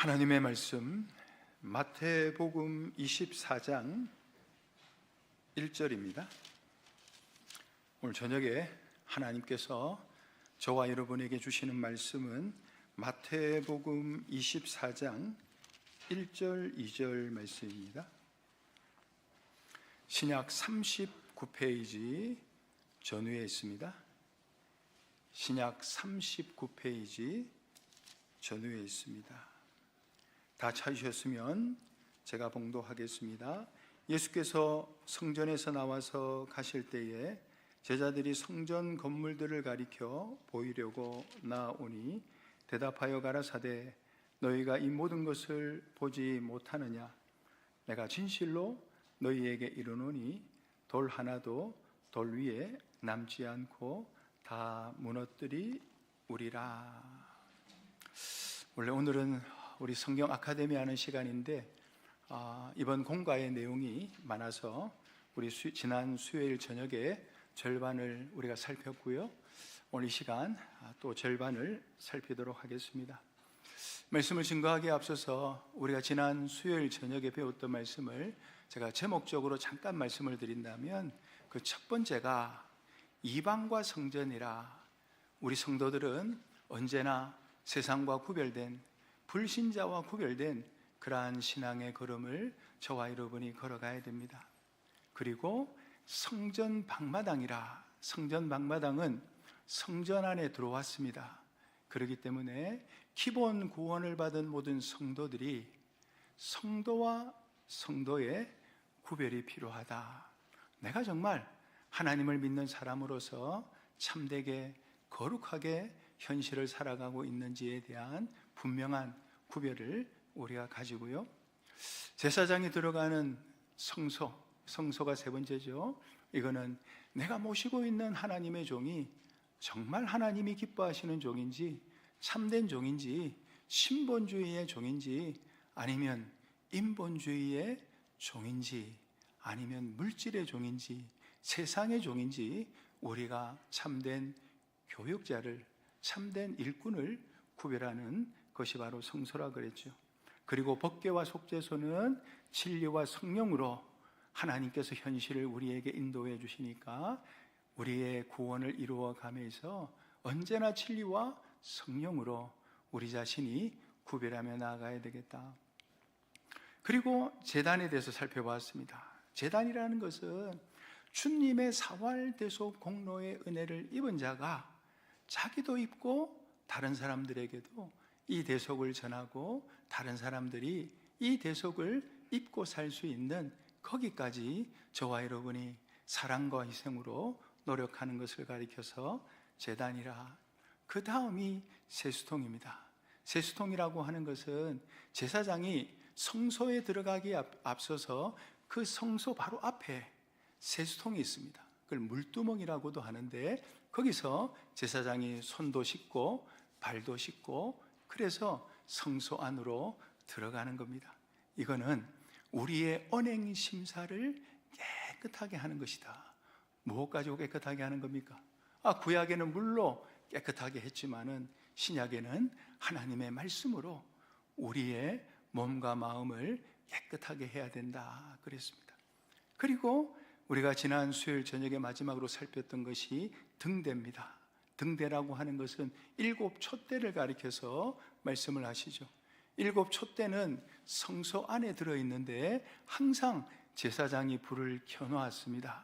하나님의 말씀 마태복음 24장 1절입니다. 오늘 저녁에 하나님께서 저와 여러분에게 주시는 말씀은 마태복음 24장 1절 2절 말씀입니다. 신약 39페이지 전후에 있습니다. 신약 39페이지 전후에 있습니다. 다 찾으셨으면 제가 봉독하겠습니다. 예수께서 성전에서 나와서 가실 때에 제자들이 성전 건물들을 가리켜 보이려고 나오니 대답하여 가라사대 너희가 이 모든 것을 보지 못하느냐? 내가 진실로 너희에게 이르노니 돌 하나도 돌 위에 남지 않고 다 무너뜨리우리라. 원래 오늘은 우리 성경 아카데미 하는 시간인데 이번 공과의 내용이 많아서 우리 지난 수요일 저녁에 절반을 우리가 살폈고요. 오늘 이 시간 또 절반을 살피도록 하겠습니다. 말씀을 증거하기에 앞서서 우리가 지난 수요일 저녁에 배웠던 말씀을 제가 제목적으로 잠깐 말씀을 드린다면 그 첫 번째가 이방과 성전이라. 우리 성도들은 언제나 세상과 구별된, 불신자와 구별된 그러한 신앙의 걸음을 저와 여러분이 걸어가야 됩니다. 그리고 성전 방마당이라. 성전 방마당은 성전 안에 들어왔습니다. 그렇기 때문에 기본 구원을 받은 모든 성도들이 성도와 성도의 구별이 필요하다. 내가 정말 하나님을 믿는 사람으로서 참되게 거룩하게 현실을 살아가고 있는지에 대한 분명한 구별을 우리가 가지고요. 제사장이 들어가는 성소가 세 번째죠. 이거는 내가 모시고 있는 하나님의 종이 정말 하나님이 기뻐하시는 종인지, 참된 종인지, 신본주의의 종인지, 아니면 인본주의의 종인지, 아니면 물질의 종인지, 세상의 종인지 우리가 참된 교육자를, 참된 일꾼을 구별하는 것이 바로 성소라 그랬죠. 그리고 법궤와 속죄소는 진리와 성령으로 하나님께서 현실을 우리에게 인도해 주시니까 우리의 구원을 이루어 가면서 언제나 진리와 성령으로 우리 자신이 구별하며 나아가야 되겠다. 그리고 제단에 대해서 살펴봤습니다. 제단이라는 것은 주님의 사활대속 공로의 은혜를 입은 자가 자기도 입고 다른 사람들에게도 이 대속을 전하고 다른 사람들이 이 대속을 입고 살 수 있는 거기까지 저와 여러분이 사랑과 희생으로 노력하는 것을 가리켜서 제단이라. 그 다음이 세수통입니다. 세수통이라고 하는 것은 제사장이 성소에 들어가기에 앞서서 그 성소 바로 앞에 세수통이 있습니다. 그걸 물두멍이라고도 하는데 거기서 제사장이 손도 씻고 발도 씻고 그래서 성소 안으로 들어가는 겁니다. 이거는 우리의 언행 심사를 깨끗하게 하는 것이다. 무엇 가지고 깨끗하게 하는 겁니까? 구약에는 물로 깨끗하게 했지만은 신약에는 하나님의 말씀으로 우리의 몸과 마음을 깨끗하게 해야 된다 그랬습니다. 그리고 우리가 지난 수요일 저녁에 마지막으로 살폈던 것이 등대입니다. 등대라고 하는 것은 7 촛대를 가리켜서 말씀을 하시죠. 7 촛대는 성소 안에 들어있는데 항상 제사장이 불을 켜놓았습니다.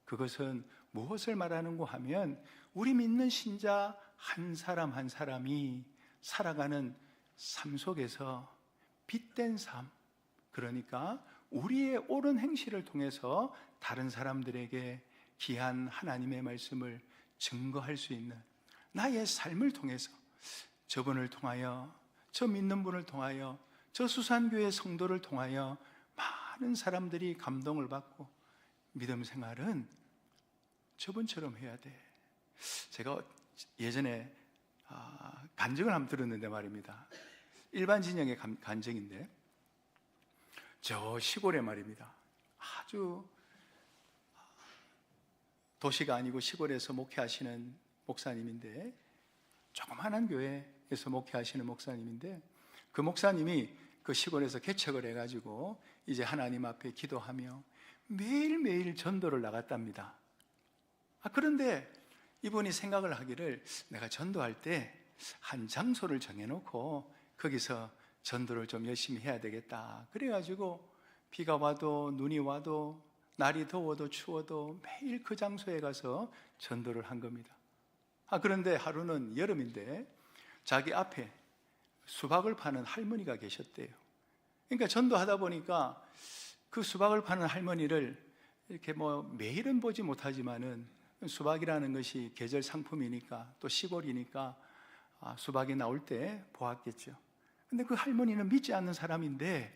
그것은 무엇을 말하는고 하면 우리 믿는 신자 한 사람 한 사람이 살아가는 삶 속에서 빛된 삶, 그러니까 우리의 옳은 행실을 통해서 다른 사람들에게 귀한 하나님의 말씀을 증거할 수 있는 나의 삶을 통해서 저분을 통하여, 저 믿는 분을 통하여, 저 수산교회 성도를 통하여 많은 사람들이 감동을 받고 믿음 생활은 저분처럼 해야 돼. 제가 예전에 간증을 한번 들었는데 말입니다. 일반 진영의 간증인데 저 시골에 말입니다. 아주 도시가 아니고 시골에서 목회하시는 목사님인데 조그마한 교회에서 목회하시는 목사님인데 그 목사님이 그 시골에서 개척을 해가지고 이제 하나님 앞에 기도하며 매일매일 전도를 나갔답니다. 그런데 이분이 생각을 하기를, 내가 전도할 때 한 장소를 정해놓고 거기서 전도를 좀 열심히 해야 되겠다. 그래가지고 비가 와도 눈이 와도 날이 더워도 추워도 매일 그 장소에 가서 전도를 한 겁니다. 그런데 하루는 여름인데 자기 앞에 수박을 파는 할머니가 계셨대요. 그러니까 전도하다 보니까 그 수박을 파는 할머니를 이렇게 매일은 보지 못하지만은, 수박이라는 것이 계절 상품이니까 또 시골이니까 수박이 나올 때 보았겠죠. 근데 그 할머니는 믿지 않는 사람인데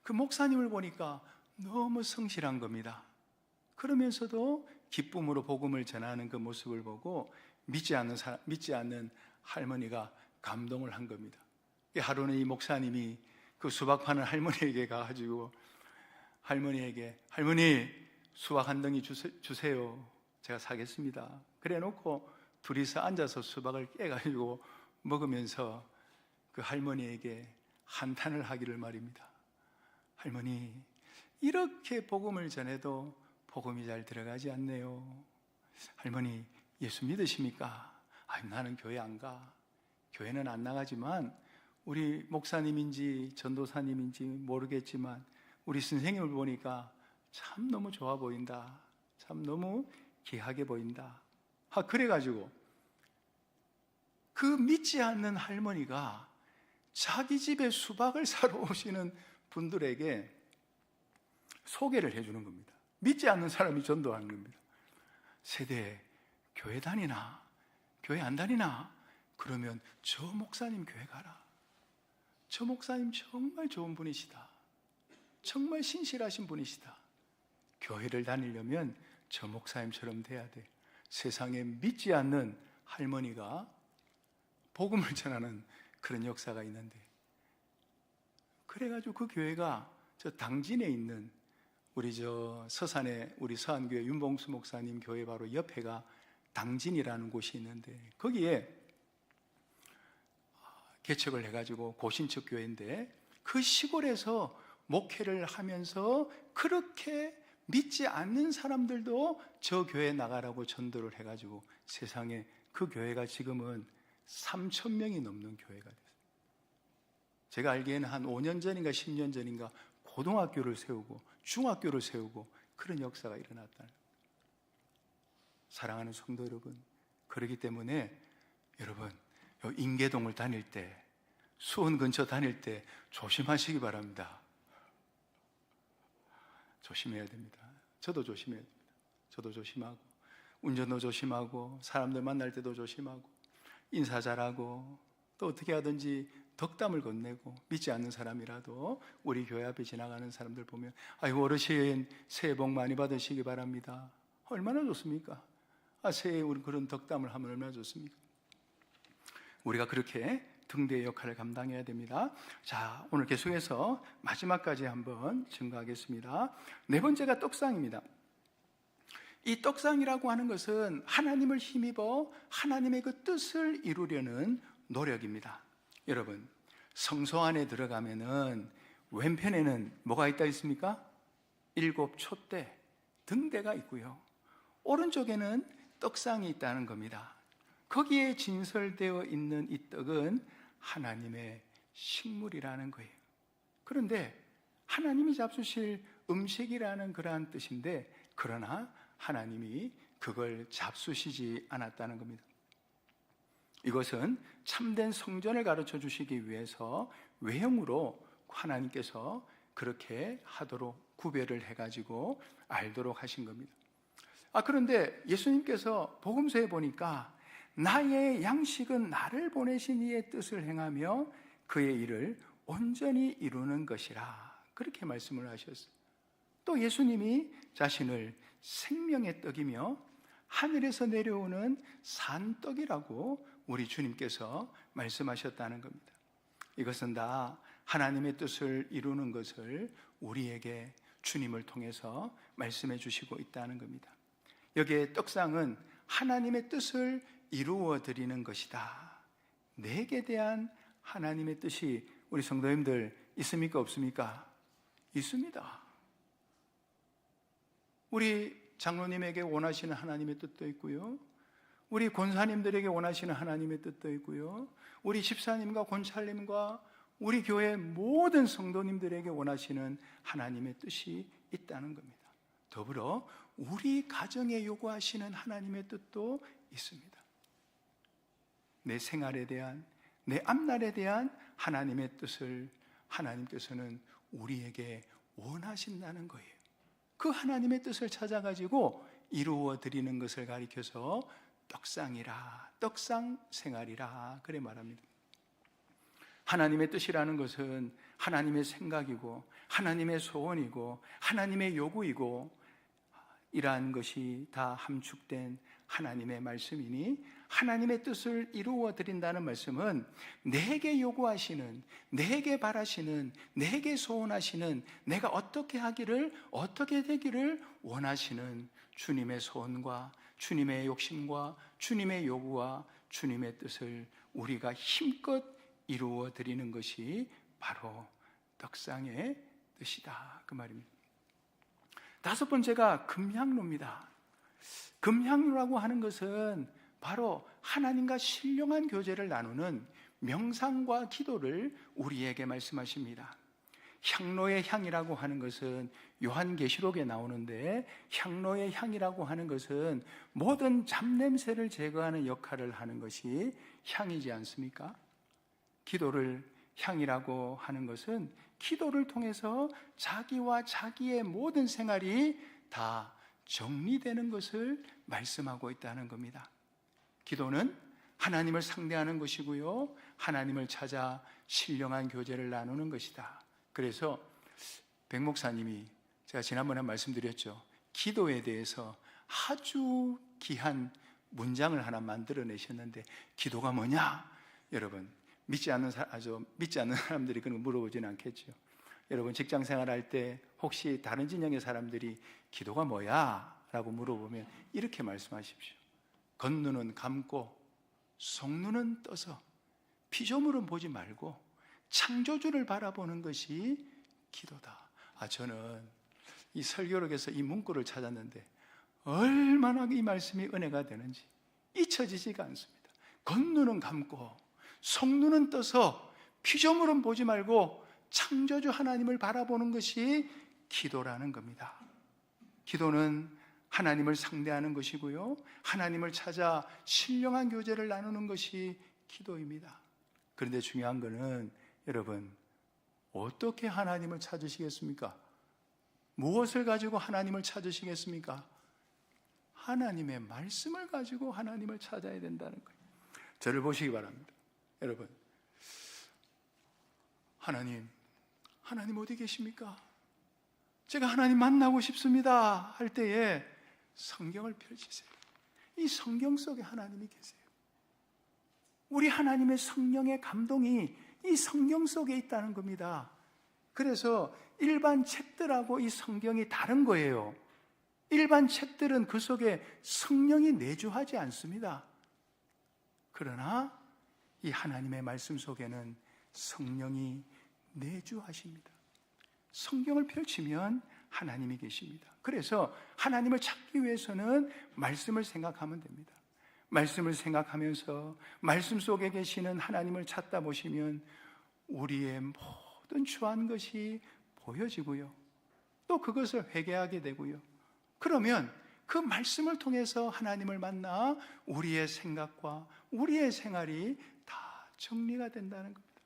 그 목사님을 보니까 너무 성실한 겁니다. 그러면서도 기쁨으로 복음을 전하는 그 모습을 보고 믿지 않는 할머니가 감동을 한 겁니다. 하루는 이 목사님이 그 수박 파는 할머니에게 가가지고 할머니 수박 한 덩이 주세요. 제가 사겠습니다. 그래 놓고 둘이서 앉아서 수박을 깨가지고 먹으면서 그 할머니에게 한탄을 하기를 말입니다. 할머니, 이렇게 복음을 전해도 복음이 잘 들어가지 않네요. 할머니, 예수 믿으십니까? 나는 교회 안 가. 교회는 안 나가지만 우리 목사님인지 전도사님인지 모르겠지만 우리 선생님을 보니까 참 너무 좋아 보인다. 참 너무 귀하게 보인다. 그래가지고 그 믿지 않는 할머니가 자기 집에 수박을 사러 오시는 분들에게 소개를 해주는 겁니다. 믿지 않는 사람이 전도하는 겁니다. 세대, 교회 다니나? 교회 안 다니나? 그러면 저 목사님 교회 가라. 저 목사님 정말 좋은 분이시다. 정말 신실하신 분이시다. 교회를 다니려면 저 목사님처럼 돼야 돼. 세상에 믿지 않는 할머니가 복음을 전하는 그런 역사가 있는데, 그래가지고 그 교회가 저 당진에 있는 우리 저 서산에 우리 서안교회 윤봉수 목사님 교회 바로 옆에가 당진이라는 곳이 있는데, 거기에 개척을 해가지고 고신척 교회인데, 그 시골에서 목회를 하면서 그렇게 믿지 않는 사람들도 저 교회에 나가라고 전도를 해가지고 세상에 그 교회가 지금은 3,000명이 넘는 교회가 됐어요. 제가 알기에는 한 5년 전인가 10년 전인가 고등학교를 세우고 중학교를 세우고 그런 역사가 일어났다는, 사랑하는 성도 여러분, 그렇기 때문에 여러분 인계동을 다닐 때, 수원 근처 다닐 때 조심하시기 바랍니다. 조심해야 됩니다. 저도 조심해야 됩니다. 저도 조심하고, 운전도 조심하고, 사람들 만날 때도 조심하고, 인사 잘하고, 또 어떻게 하든지 덕담을 건네고, 믿지 않는 사람이라도 우리 교회 앞에 지나가는 사람들 보면 아이고 어르신 새해 복 많이 받으시기 바랍니다. 얼마나 좋습니까? 새해에 우리 그런 덕담을 하면 얼마나 좋습니까? 우리가 그렇게 등대의 역할을 감당해야 됩니다. 자, 오늘 계속해서 마지막까지 한번 증거하겠습니다. 네 번째가 떡상입니다. 이 떡상이라고 하는 것은 하나님을 힘입어 하나님의 그 뜻을 이루려는 노력입니다. 여러분, 성소 안에 들어가면은 왼편에는 뭐가 있다 있습니까? 7 촛대, 등대가 있고요. 오른쪽에는 떡상이 있다는 겁니다. 거기에 진설되어 있는 이 떡은 하나님의 식물이라는 거예요. 그런데 하나님이 잡수실 음식이라는 그러한 뜻인데, 그러나 하나님이 그걸 잡수시지 않았다는 겁니다. 이것은 참된 성전을 가르쳐 주시기 위해서 외형으로 하나님께서 그렇게 하도록 구별을 해가지고 알도록 하신 겁니다. 그런데 예수님께서 복음서에 보니까 나의 양식은 나를 보내신 이의 뜻을 행하며 그의 일을 온전히 이루는 것이라, 그렇게 말씀을 하셨어요. 또 예수님이 자신을 생명의 떡이며 하늘에서 내려오는 산떡이라고 우리 주님께서 말씀하셨다는 겁니다. 이것은 다 하나님의 뜻을 이루는 것을 우리에게 주님을 통해서 말씀해 주시고 있다는 겁니다. 여기에 떡상은 하나님의 뜻을 이루어 드리는 것이다. 내게 대한 하나님의 뜻이 우리 성도님들 있습니까? 없습니까? 있습니다. 우리 장로님에게 원하시는 하나님의 뜻도 있고요, 우리 권사님들에게 원하시는 하나님의 뜻도 있고요, 우리 집사님과 권찰님과 우리 교회 모든 성도님들에게 원하시는 하나님의 뜻이 있다는 겁니다. 더불어 우리 가정에 요구하시는 하나님의 뜻도 있습니다. 내 생활에 대한, 내 앞날에 대한 하나님의 뜻을 하나님께서는 우리에게 원하신다는 거예요. 그 하나님의 뜻을 찾아가지고 이루어 드리는 것을 가리켜서 떡상이라, 떡상 생활이라 그래 말합니다. 하나님의 뜻이라는 것은 하나님의 생각이고 하나님의 소원이고 하나님의 요구이고 이러한 것이 다 함축된 하나님의 말씀이니, 하나님의 뜻을 이루어 드린다는 말씀은 내게 요구하시는, 내게 바라시는, 내게 소원하시는, 내가 어떻게 하기를, 어떻게 되기를 원하시는 주님의 소원과 주님의 욕심과 주님의 요구와 주님의 뜻을 우리가 힘껏 이루어 드리는 것이 바로 떡상의 뜻이다, 그 말입니다. 다섯 번째가 금향로입니다. 금향로라고 하는 것은 바로 하나님과 신령한 교제를 나누는 명상과 기도를 우리에게 말씀하십니다. 향로의 향이라고 하는 것은 요한계시록에 나오는데, 향로의 향이라고 하는 것은 모든 잡냄새를 제거하는 역할을 하는 것이 향이지 않습니까? 기도를 향이라고 하는 것은 기도를 통해서 자기와 자기의 모든 생활이 다 정리되는 것을 말씀하고 있다는 겁니다. 기도는 하나님을 상대하는 것이고요, 하나님을 찾아 신령한 교제를 나누는 것이다. 그래서 백 목사님이, 제가 지난번에 말씀드렸죠, 기도에 대해서 아주 귀한 문장을 하나 만들어내셨는데, 기도가 뭐냐? 여러분, 믿지 않는 사람들이 그런 거 물어보지는 않겠죠. 여러분, 직장 생활할 때 혹시 다른 진영의 사람들이 기도가 뭐야? 라고 물어보면 이렇게 말씀하십시오. 겉눈은 감고 속눈은 떠서 피조물은 보지 말고 창조주를 바라보는 것이 기도다. 저는 이 설교록에서 이 문구를 찾았는데 얼마나 이 말씀이 은혜가 되는지 잊혀지지가 않습니다. 겉눈은 감고 속눈은 떠서 피조물은 보지 말고 창조주 하나님을 바라보는 것이 기도라는 겁니다. 기도는 하나님을 상대하는 것이고요, 하나님을 찾아 신령한 교제를 나누는 것이 기도입니다. 그런데 중요한 것은 여러분, 어떻게 하나님을 찾으시겠습니까? 무엇을 가지고 하나님을 찾으시겠습니까? 하나님의 말씀을 가지고 하나님을 찾아야 된다는 거예요. 저를 보시기 바랍니다. 여러분, 하나님 어디 계십니까? 제가 하나님 만나고 싶습니다 할 때에 성경을 펼치세요. 이 성경 속에 하나님이 계세요. 우리 하나님의 성령의 감동이 이 성경 속에 있다는 겁니다. 그래서 일반 책들하고 이 성경이 다른 거예요. 일반 책들은 그 속에 성령이 내주하지 않습니다. 그러나 이 하나님의 말씀 속에는 성령이 내주하십니다. 성경을 펼치면 하나님이 계십니다. 그래서 하나님을 찾기 위해서는 말씀을 생각하면 됩니다. 말씀을 생각하면서 말씀 속에 계시는 하나님을 찾다 보시면 우리의 모든 추한 것이 보여지고요, 또 그것을 회개하게 되고요, 그러면 그 말씀을 통해서 하나님을 만나 우리의 생각과 우리의 생활이 다 정리가 된다는 겁니다.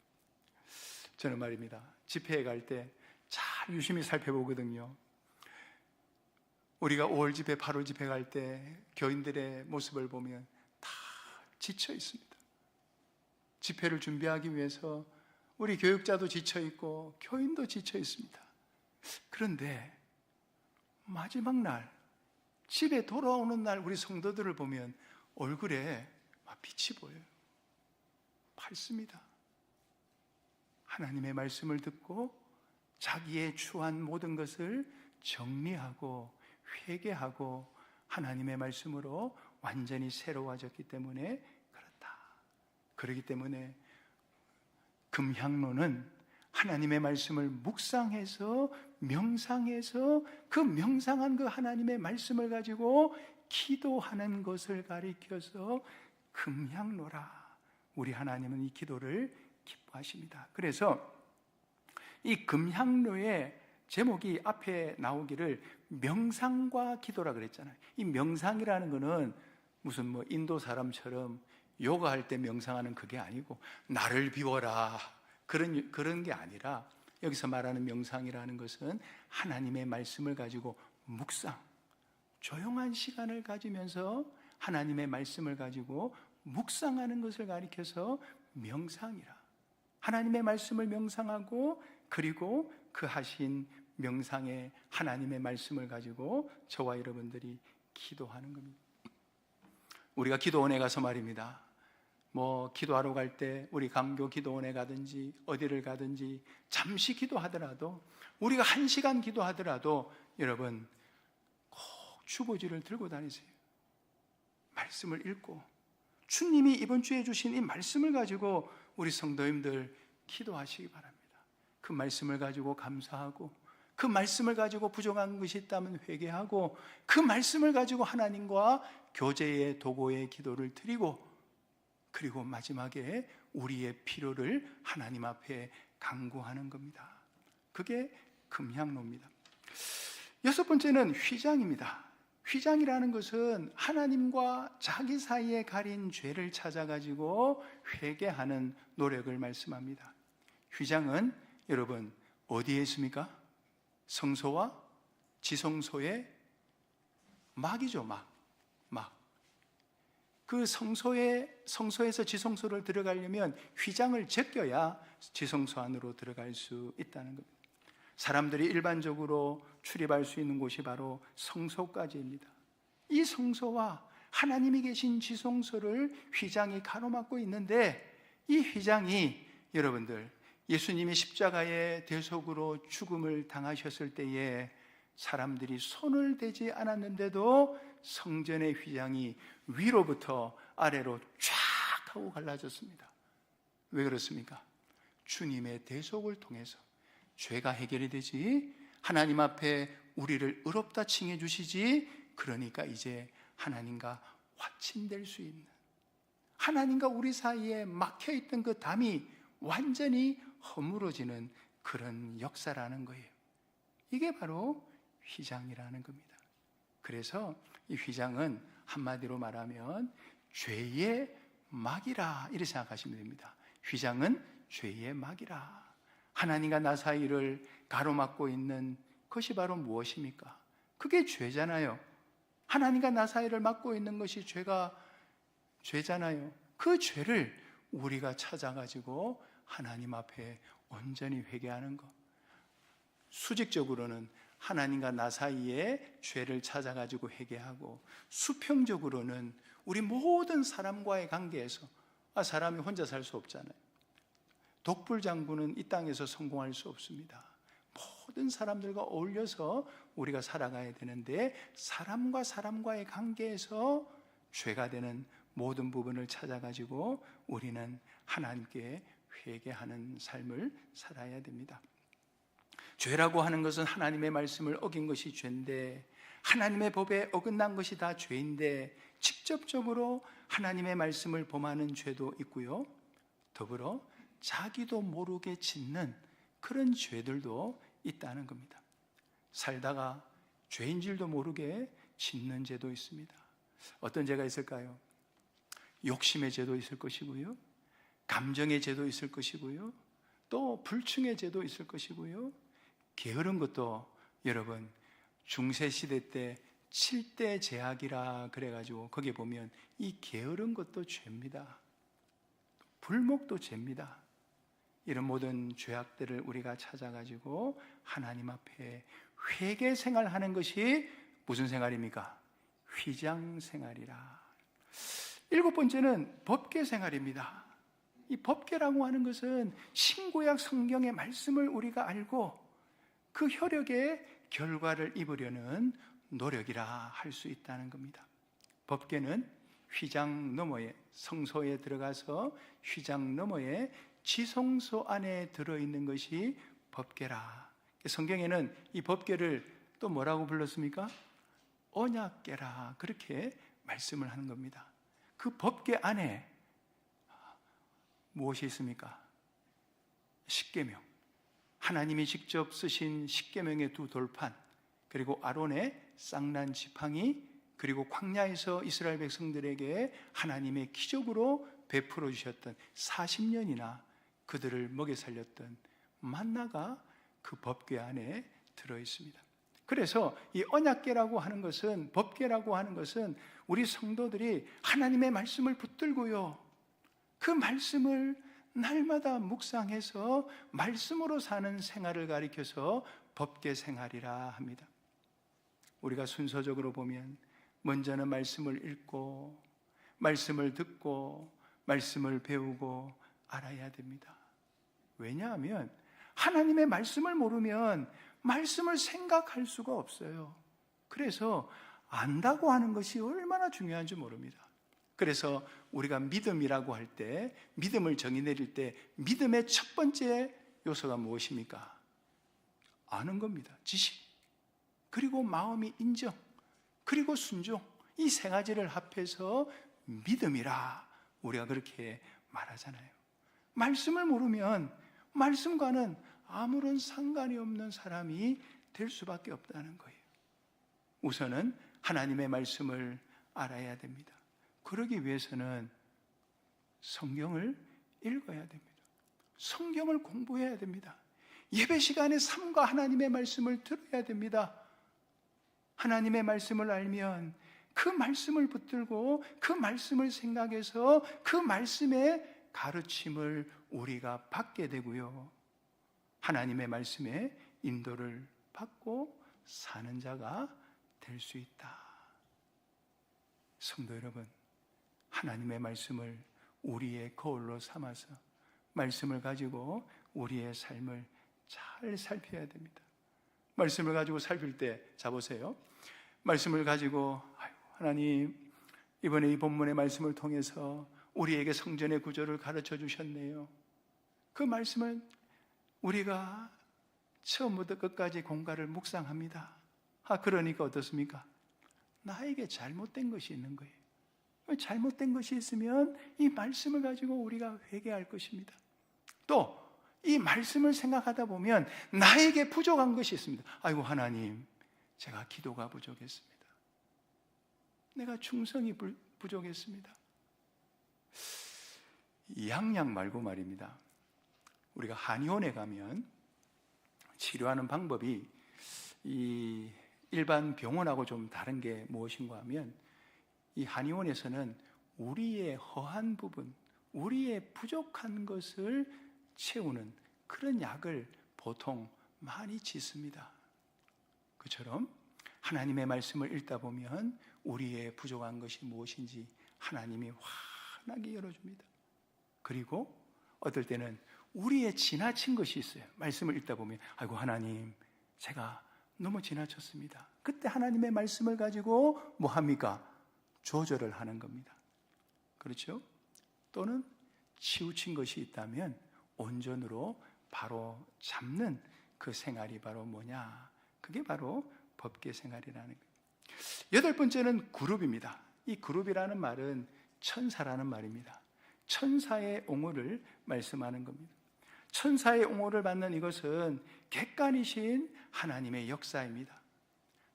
저는 말입니다, 집회에 갈 때 잘 유심히 살펴보거든요. 우리가 5월 집회, 8월 집회 갈 때 교인들의 모습을 보면 다 지쳐 있습니다. 집회를 준비하기 위해서 우리 교육자도 지쳐 있고 교인도 지쳐 있습니다. 그런데 마지막 날, 집에 돌아오는 날 우리 성도들을 보면 얼굴에 막 빛이 보여요. 밝습니다. 하나님의 말씀을 듣고 자기의 추한 모든 것을 정리하고 회개하고 하나님의 말씀으로 완전히 새로워졌기 때문에 그렇다. 그렇기 때문에 금향로는 하나님의 말씀을 묵상해서 명상해서 그 명상한 그 하나님의 말씀을 가지고 기도하는 것을 가리켜서 금향로라. 우리 하나님은 이 기도를 기뻐하십니다. 그래서 이 금향로의 제목이 앞에 나오기를 명상과 기도라 그랬잖아요. 이 명상이라는 거는 무슨 뭐 인도 사람처럼 요가할 때 명상하는 그게 아니고 나를 비워라 그런 게 아니라, 여기서 말하는 명상이라는 것은 하나님의 말씀을 가지고 묵상, 조용한 시간을 가지면서 하나님의 말씀을 가지고 묵상하는 것을 가리켜서 명상이라. 하나님의 말씀을 명상하고 그리고 그 하신 명상의 하나님의 말씀을 가지고 저와 여러분들이 기도하는 겁니다. 우리가 기도원에 가서 말입니다, 뭐 기도하러 갈 때 우리 강교 기도원에 가든지 어디를 가든지 잠시 기도하더라도, 우리가 1시간 기도하더라도 여러분 꼭 주보지를 들고 다니세요. 말씀을 읽고 주님이 이번 주에 주신 이 말씀을 가지고 우리 성도님들 기도하시기 바랍니다. 그 말씀을 가지고 감사하고, 그 말씀을 가지고 부족한 것이 있다면 회개하고, 그 말씀을 가지고 하나님과 교제의 도구의 기도를 드리고, 그리고 마지막에 우리의 필요를 하나님 앞에 간구하는 겁니다. 그게 금향로입니다. 6번째는 휘장입니다. 휘장이라는 것은 하나님과 자기 사이에 가린 죄를 찾아가지고 회개하는 노력을 말씀합니다. 휘장은 여러분 어디에 있습니까? 성소와 지성소의 막이죠. 막. 그 성소에서 지성소를 들어가려면 휘장을 제껴야 지성소 안으로 들어갈 수 있다는 겁니다. 사람들이 일반적으로 출입할 수 있는 곳이 바로 성소까지입니다. 이 성소와 하나님이 계신 지성소를 휘장이 가로막고 있는데, 이 휘장이 여러분들 예수님이 십자가의 대속으로 죽음을 당하셨을 때에 사람들이 손을 대지 않았는데도 성전의 휘장이 위로부터 아래로 쫙 하고 갈라졌습니다. 왜 그렇습니까? 주님의 대속을 통해서 죄가 해결이 되지, 하나님 앞에 우리를 의롭다 칭해 주시지, 그러니까 이제 하나님과 화친될 수 있는, 하나님과 우리 사이에 막혀있던 그 담이 완전히 허물어지는 그런 역사라는 거예요. 이게 바로 휘장이라는 겁니다. 그래서 이 휘장은 한마디로 말하면 죄의 막이라, 이렇게 생각하시면 됩니다. 휘장은 죄의 막이라. 하나님과 나 사이를 가로막고 있는 것이 바로 무엇입니까? 그게 죄잖아요. 하나님과 나 사이를 막고 있는 것이 죄잖아요. 그 죄를 우리가 찾아가지고 하나님 앞에 온전히 회개하는 것. 수직적으로는 하나님과 나 사이에 죄를 찾아가지고 회개하고, 수평적으로는 우리 모든 사람과의 관계에서, 사람이 혼자 살 수 없잖아요. 독불장군은 이 땅에서 성공할 수 없습니다. 모든 사람들과 어울려서 우리가 살아가야 되는데, 사람과 사람과의 관계에서 죄가 되는 모든 부분을 찾아가지고 우리는 하나님께 회개하는 삶을 살아야 됩니다. 죄라고 하는 것은 하나님의 말씀을 어긴 것이 죄인데, 하나님의 법에 어긋난 것이 다 죄인데, 직접적으로 하나님의 말씀을 범하는 죄도 있고요, 더불어 자기도 모르게 짓는 그런 죄들도 있다는 겁니다. 살다가 죄인 줄도 모르게 짓는 죄도 있습니다. 어떤 죄가 있을까요? 욕심의 죄도 있을 것이고요, 감정의 죄도 있을 것이고요, 또 불충의 죄도 있을 것이고요, 게으른 것도 여러분 중세시대 때 7대 제약이라 그래가지고 거기에 보면 이 게으른 것도 죄입니다. 불목도 죄입니다. 이런 모든 죄악들을 우리가 찾아가지고 하나님 앞에 회개 생활하는 것이 무슨 생활입니까? 휘장 생활이라. 7번째는 법궤 생활입니다. 이 법궤라고 하는 것은 신구약 성경의 말씀을 우리가 알고 그 혈육의 결과를 입으려는 노력이라 할 수 있다는 겁니다. 법궤는 휘장 너머에, 성소에 들어가서 휘장 너머에 지성소 안에 들어있는 것이 법궤라. 성경에는 이 법궤를 또 뭐라고 불렀습니까? 언약궤라, 그렇게 말씀을 하는 겁니다. 그 법궤 안에 무엇이 있습니까? 십계명, 하나님이 직접 쓰신 십계명의 두 돌판, 그리고 아론의 쌍난 지팡이, 그리고 광야에서 이스라엘 백성들에게 하나님의 기적으로 베풀어 주셨던 40년이나 그들을 먹여 살렸던 만나가 그 법궤 안에 들어 있습니다. 그래서 이 언약궤라고 하는 것은, 법궤라고 하는 것은 우리 성도들이 하나님의 말씀을 붙들고요, 그 말씀을 날마다 묵상해서 말씀으로 사는 생활을 가리켜서 법궤 생활이라 합니다. 우리가 순서적으로 보면 먼저는 말씀을 읽고, 말씀을 듣고, 말씀을 배우고 알아야 됩니다. 왜냐하면 하나님의 말씀을 모르면 말씀을 생각할 수가 없어요. 그래서 안다고 하는 것이 얼마나 중요한지 모릅니다. 그래서 우리가 믿음이라고 할 때, 믿음을 정의 내릴 때 믿음의 첫 번째 요소가 무엇입니까? 아는 겁니다. 지식, 그리고 마음의 인정, 그리고 순종, 이 세 가지를 합해서 믿음이라 우리가 그렇게 말하잖아요. 말씀을 모르면 말씀과는 아무런 상관이 없는 사람이 될 수밖에 없다는 거예요. 우선은 하나님의 말씀을 알아야 됩니다. 그러기 위해서는 성경을 읽어야 됩니다. 성경을 공부해야 됩니다. 예배 시간에 삶과 하나님의 말씀을 들어야 됩니다. 하나님의 말씀을 알면 그 말씀을 붙들고 그 말씀을 생각해서 그 말씀의 가르침을 우리가 받게 되고요, 하나님의 말씀에 인도를 받고 사는 자가 될 수 있다. 성도 여러분, 하나님의 말씀을 우리의 거울로 삼아서 말씀을 가지고 우리의 삶을 잘 살펴야 됩니다. 말씀을 가지고 살필 때, 자 보세요. 말씀을 가지고 하나님, 이번에 이 본문의 말씀을 통해서 우리에게 성전의 구조를 가르쳐 주셨네요. 그 말씀은 우리가 처음부터 끝까지 공가를 묵상합니다. 그러니까 어떻습니까? 나에게 잘못된 것이 있는 거예요. 잘못된 것이 있으면 이 말씀을 가지고 우리가 회개할 것입니다. 또 이 말씀을 생각하다 보면 나에게 부족한 것이 있습니다. 아이고 하나님, 제가 기도가 부족했습니다. 내가 충성이 부족했습니다. 양약 말고 말입니다. 우리가 한의원에 가면 치료하는 방법이 이 일반 병원하고 좀 다른 게 무엇인가 하면, 이 한의원에서는 우리의 허한 부분, 우리의 부족한 것을 채우는 그런 약을 보통 많이 짓습니다. 그처럼 하나님의 말씀을 읽다 보면 우리의 부족한 것이 무엇인지 하나님이 환하게 열어줍니다. 그리고 어떨 때는 우리의 지나친 것이 있어요. 말씀을 읽다 보면 아이고 하나님, 제가 너무 지나쳤습니다. 그때 하나님의 말씀을 가지고 뭐 합니까? 조절을 하는 겁니다. 그렇죠? 또는 치우친 것이 있다면 온전으로 바로 잡는 그 생활이 바로 뭐냐? 그게 바로 법궤 생활이라는 거예요. 8번째는 그룹입니다. 이 그룹이라는 말은 천사라는 말입니다. 천사의 옹호를 말씀하는 겁니다. 천사의 옹호를 받는 이것은 객관이신 하나님의 역사입니다.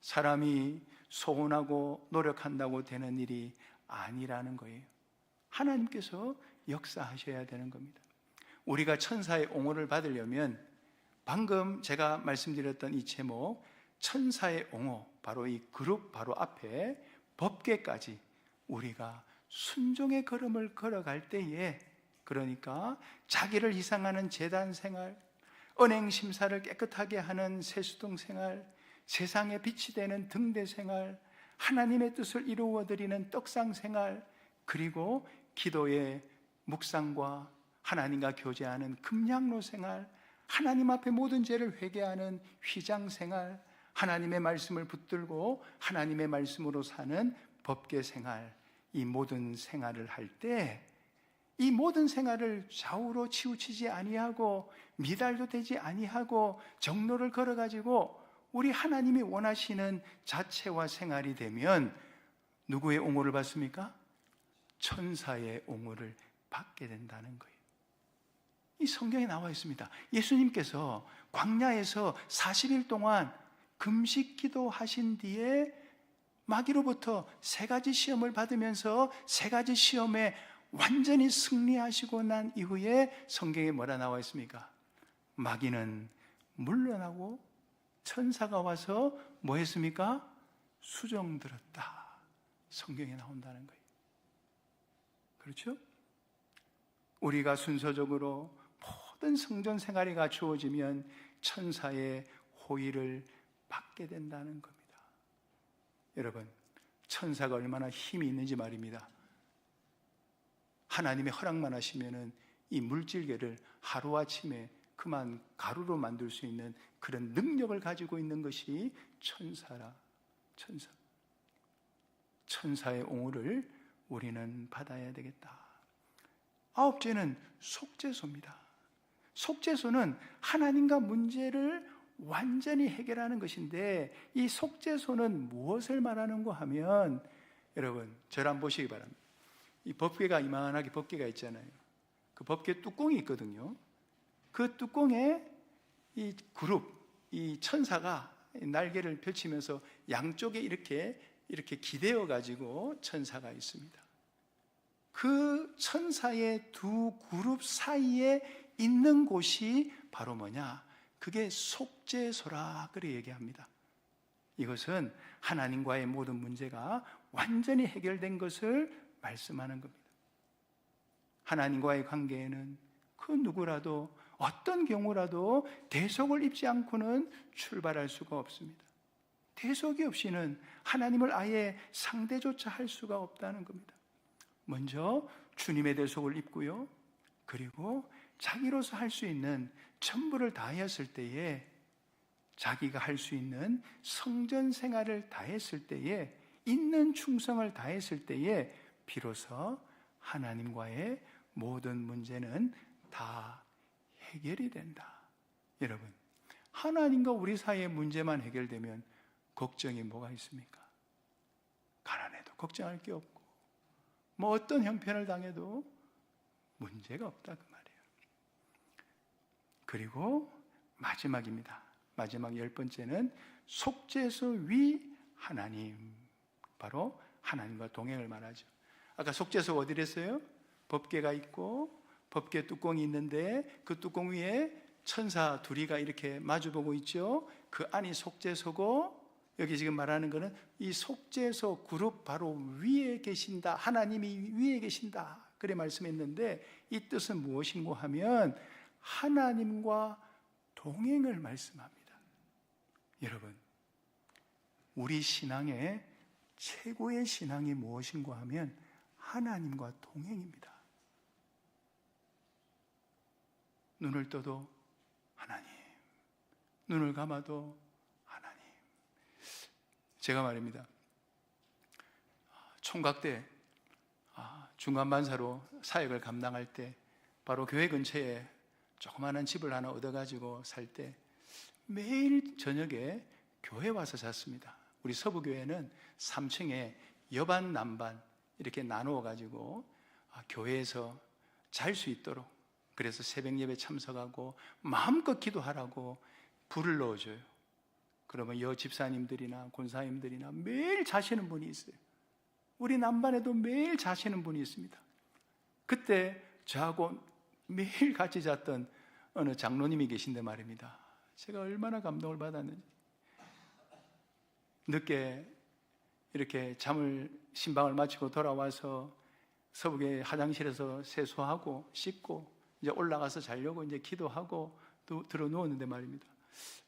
사람이 소원하고 노력한다고 되는 일이 아니라는 거예요. 하나님께서 역사하셔야 되는 겁니다. 우리가 천사의 옹호를 받으려면 방금 제가 말씀드렸던 이 제목, 천사의 옹호, 바로 이 그룹 바로 앞에 법궤까지 우리가 순종의 걸음을 걸어갈 때에, 그러니까 자기를 희생하는 제단 생활, 은행 심사를 깨끗하게 하는 세수동 생활, 세상에 빛이 되는 등대 생활, 하나님의 뜻을 이루어드리는 떡상 생활, 그리고 기도의 묵상과 하나님과 교제하는 금양로 생활, 하나님 앞에 모든 죄를 회개하는 휘장 생활, 하나님의 말씀을 붙들고 하나님의 말씀으로 사는 법궤 생활, 이 모든 생활을 할 때 이 모든 생활을 좌우로 치우치지 아니하고 미달도 되지 아니하고 정로를 걸어가지고 우리 하나님이 원하시는 자체와 생활이 되면 누구의 옹호를 받습니까? 천사의 옹호를 받게 된다는 거예요. 이 성경에 나와 있습니다. 예수님께서 광야에서 40일 동안 금식 기도하신 뒤에 마귀로부터 3가지 시험을 받으면서 3가지 시험에 완전히 승리하시고 난 이후에 성경에 뭐라 나와 있습니까? 마귀는 물러나고 천사가 와서 뭐 했습니까? 수정 들었다. 성경에 나온다는 거예요. 그렇죠? 우리가 순서적으로 모든 성전 생활이 갖추어지면 천사의 호의를 받게 된다는 겁니다. 여러분, 천사가 얼마나 힘이 있는지 말입니다. 하나님의 허락만 하시면은 이 물질계를 하루아침에 그만 가루로 만들 수 있는 그런 능력을 가지고 있는 것이 천사라. 천사의 옹호를 우리는 받아야 되겠다. 9째는 속죄소입니다. 속죄소는 하나님과 문제를 완전히 해결하는 것인데, 이 속죄소는 무엇을 말하는가 하면, 여러분 저를 한번 보시기 바랍니다. 이 법궤가 이만하게 법궤가 있잖아요. 그 법궤 뚜껑이 있거든요. 그 뚜껑에 이 이 천사가 날개를 펼치면서 양쪽에 이렇게 기대어 가지고 천사가 있습니다. 그 천사의 두 그룹 사이에 있는 곳이 바로 뭐냐? 그게 속죄소라 그렇게 얘기합니다. 이것은 하나님과의 모든 문제가 완전히 해결된 것을 말씀하는 겁니다. 하나님과의 관계에는 그 누구라도 어떤 경우라도 대속을 입지 않고는 출발할 수가 없습니다. 대속이 없이는 하나님을 아예 상대조차 할 수가 없다는 겁니다. 먼저 주님의 대속을 입고요, 그리고 자기로서 할 수 있는 전부를 다했을 때에, 자기가 할 수 있는 성전 생활을 다했을 때에, 있는 충성을 다했을 때에 비로소 하나님과의 모든 문제는 다 해결이 된다. 여러분, 하나님과 우리 사이의 문제만 해결되면 걱정이 뭐가 있습니까? 가난해도 걱정할 게 없고, 뭐 어떤 형편을 당해도 문제가 없다 그 말이에요. 그리고 마지막입니다. 마지막 10번째는 속죄소 위 하나님, 바로 하나님과 동행을 말하죠. 아까 속죄소 어디랬어요? 법궤가 있고 법궤 뚜껑이 있는데 그 뚜껑 위에 천사 둘이가 이렇게 마주보고 있죠. 그 안이 속죄소고, 여기 지금 말하는 것은 이 속죄소 그룹 바로 위에 계신다, 하나님이 위에 계신다 그래 말씀했는데, 이 뜻은 무엇인고 하면 하나님과 동행을 말씀합니다. 여러분, 우리 신앙의 최고의 신앙이 무엇인고 하면 하나님과 동행입니다. 눈을 떠도 하나님, 눈을 감아도 하나님. 제가 말입니다, 총각 때 중간반사로 사역을 감당할 때 바로 교회 근처에 조그마한 집을 하나 얻어가지고 살 때 매일 저녁에 교회 와서 잤습니다. 우리 서부교회는 3층에 여반 남반 이렇게 나누어 가지고 교회에서 잘 수 있도록, 그래서 새벽 예배 참석하고 마음껏 기도하라고 불을 넣어줘요. 그러면 여 집사님들이나 권사님들이나 매일 자시는 분이 있어요. 우리 남반에도 매일 자시는 분이 있습니다. 그때 저하고 매일 같이 잤던 어느 장로님이 계신데 말입니다, 제가 얼마나 감동을 받았는지. 늦게 이렇게 신방을 마치고 돌아와서 서북의 화장실에서 세수하고 씻고 이제 올라가서 자려고 이제 기도하고 또 들어 누웠는데 말입니다,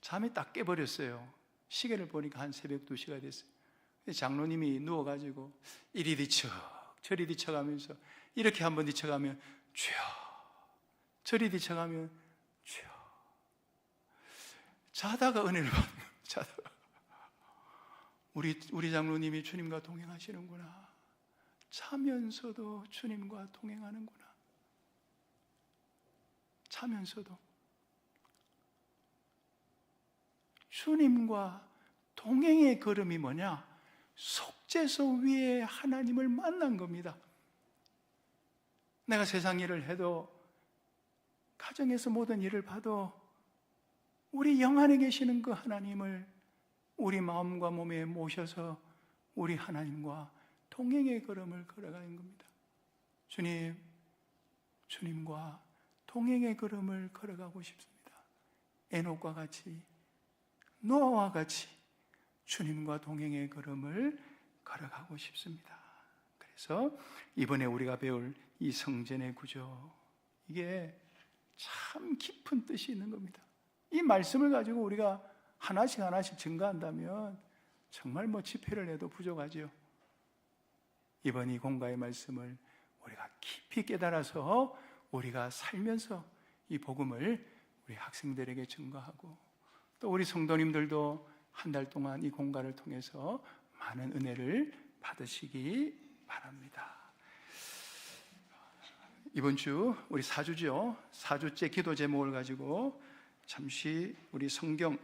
잠이 딱 깨버렸어요. 시계를 보니까 한 새벽 2시가 됐어요. 장로님이 누워가지고 이리 뒤척 저리 뒤척하면서 이렇게 한번 뒤척하면 주여, 저리 뒤척하면 주여. 자다가 은혜를 받는 거예요. 자다가 우리 장로님이 주님과 동행하시는구나, 자면서도 주님과 동행하는구나. 사면서도 주님과 동행의 걸음이 뭐냐? 속죄소 위에 하나님을 만난 겁니다. 내가 세상 일을 해도, 가정에서 모든 일을 봐도 우리 영 안에 계시는 그 하나님을 우리 마음과 몸에 모셔서 우리 하나님과 동행의 걸음을 걸어가는 겁니다. 주님과 동행의 걸음을 걸어가고 싶습니다. 에녹과 같이, 노아와 같이 주님과 동행의 걸음을 걸어가고 싶습니다. 그래서 이번에 우리가 배울 이 성전의 구조, 이게 참 깊은 뜻이 있는 겁니다. 이 말씀을 가지고 우리가 하나씩 증거한다면 정말 집회를 해도 부족하죠. 이번 이 공가의 말씀을 우리가 깊이 깨달아서 우리가 살면서 이 복음을 우리 학생들에게 증거하고, 또 우리 성도님들도 한 달 동안 이 공가를 통해서 많은 은혜를 받으시기 바랍니다. 이번 주 우리 4주죠. 4주째 기도 제목을 가지고 잠시 우리 찬송